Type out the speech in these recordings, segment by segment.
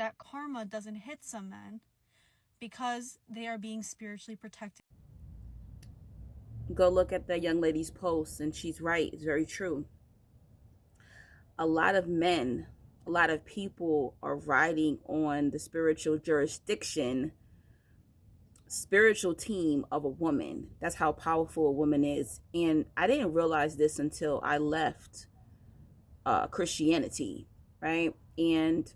that karma doesn't hit some men because they are being spiritually protected. Go look at that young lady's post, and she's right. It's very true. A lot of men, a lot of people are riding on the spiritual jurisdiction, spiritual team of a woman. That's how powerful a woman is. And I didn't realize this until I left Christianity, right? And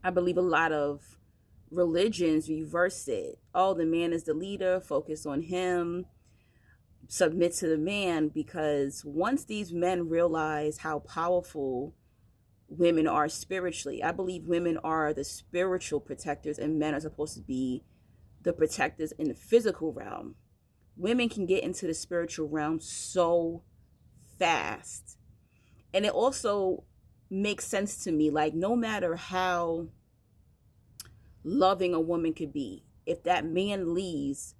I believe a lot of religions reverse it. Oh, the man is the leader, focus on him, submit to the man, because once these men realize how powerful women are spiritually, I believe women are the spiritual protectors and men are supposed to be the protectors in the physical realm. Women can get into the spiritual realm so fast. And it also makes sense to me, like, no matter how loving a woman could be, if that man leaves,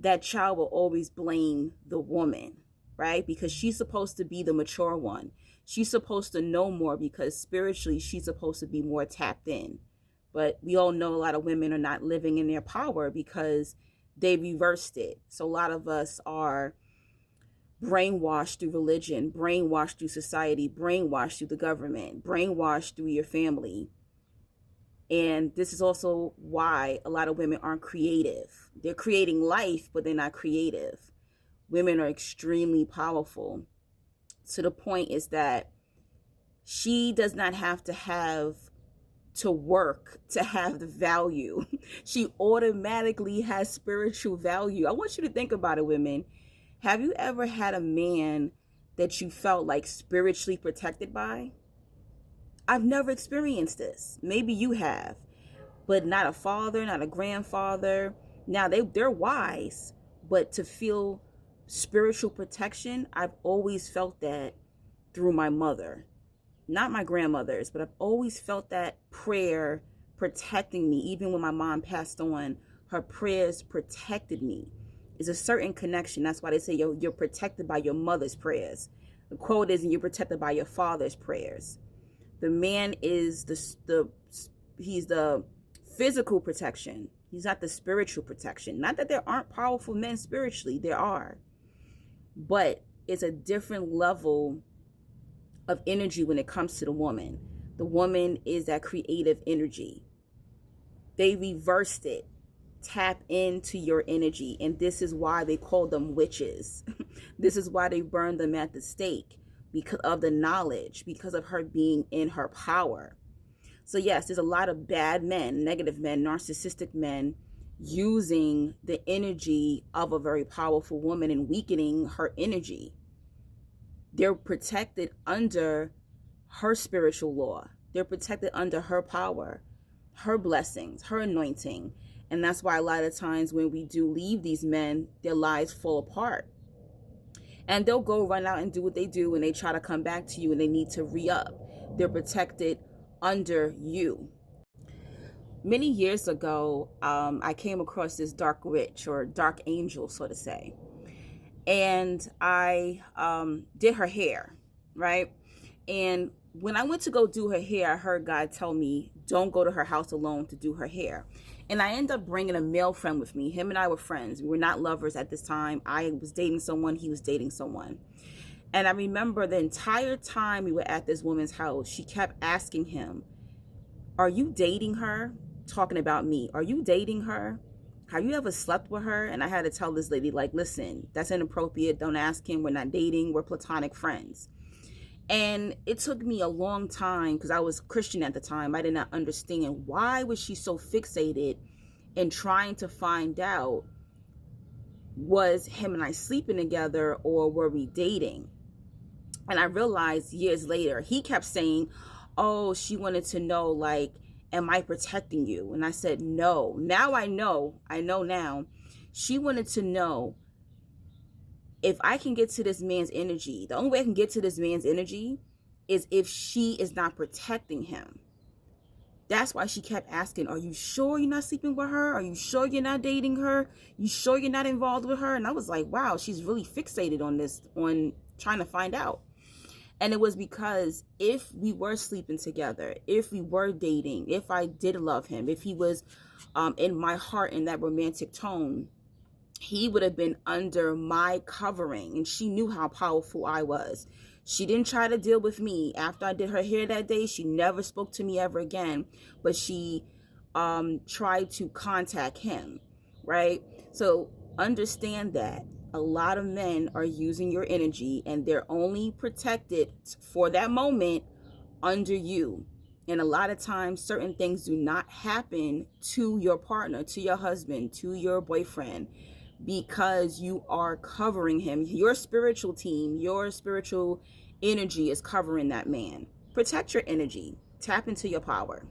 that child will always blame the woman, right? Because she's supposed to be the mature one. She's supposed to know more because spiritually she's supposed to be more tapped in. But we all know a lot of women are not living in their power because they reversed it. So a lot of us are brainwashed through religion, brainwashed through society, brainwashed through the government, brainwashed through your family. And this is also why a lot of women aren't creative. They're creating life, but they're not creative. Women are extremely powerful. So the point is that she does not have to work to have the value. She automatically has spiritual value. I want you to think about it, women. Have you ever had a man that you felt like spiritually protected by? I've never experienced this. Maybe you have, but not a father, not a grandfather. Now they're wise, but to feel spiritual protection, I've always felt that through my mother. Not my grandmothers, but I've always felt that prayer protecting me. Even when my mom passed on, her prayers protected me. It's a certain connection. That's why they say you're protected by your mother's prayers. The quote is, you're protected by your father's prayers. The man is he's the physical protection. He's not the spiritual protection. Not that there aren't powerful men spiritually. There are. But it's a different level of energy when it comes to the woman. The woman is that creative energy. They reversed it. Tap into your energy. And this is why they call them witches. This is why they burned them at the stake. Because of the knowledge, because of her being in her power. So yes, there's a lot of bad men, negative men, narcissistic men using the energy of a very powerful woman and weakening her energy. They're protected under her spiritual law. They're protected under her power, her blessings, her anointing. And that's why a lot of times when we do leave these men, their lives fall apart. And they'll go run out and do what they do, and they try to come back to you and they need to re-up. They're protected under you. Many years ago, I came across this dark witch or dark angel, so to say. And I did her hair, right? And when I went to go do her hair, I heard God tell me, don't go to her house alone to do her hair. And I ended up bringing a male friend with me. Him and I were friends. We were not lovers at this time. I was dating someone. He was dating someone. And I remember the entire time we were at this woman's house, she kept asking him, are you dating her? Talking about me. Are you dating her? Have you ever slept with her? And I had to tell this lady, like, listen, that's inappropriate. Don't ask him. We're not dating. We're platonic friends. And it took me a long time because I was Christian at the time. I did not understand why was she so fixated in trying to find out, was him and I sleeping together or were we dating? And I realized years later, he kept saying, oh, she wanted to know, like, am I protecting you? And I said, no. Now I know now. She wanted to know if I can get to this man's energy. The only way I can get to this man's energy is if she is not protecting him. That's why she kept asking, are you sure you're not sleeping with her? Are you sure you're not dating her? You sure you're not involved with her? And I was like, wow, she's really fixated on this, on trying to find out. And it was because if we were sleeping together, if we were dating, if I did love him, if he was in my heart in that romantic tone, he would have been under my covering. And she knew how powerful I was. She didn't try to deal with me. After I did her hair that day, she never spoke to me ever again. But she tried to contact him, right? So understand that a lot of men are using your energy, and they're only protected for that moment under you. And a lot of times certain things do not happen to your partner, to your husband, to your boyfriend, because you are covering him. Your spiritual team, your spiritual energy is covering that man. Protect your energy. Tap into your power.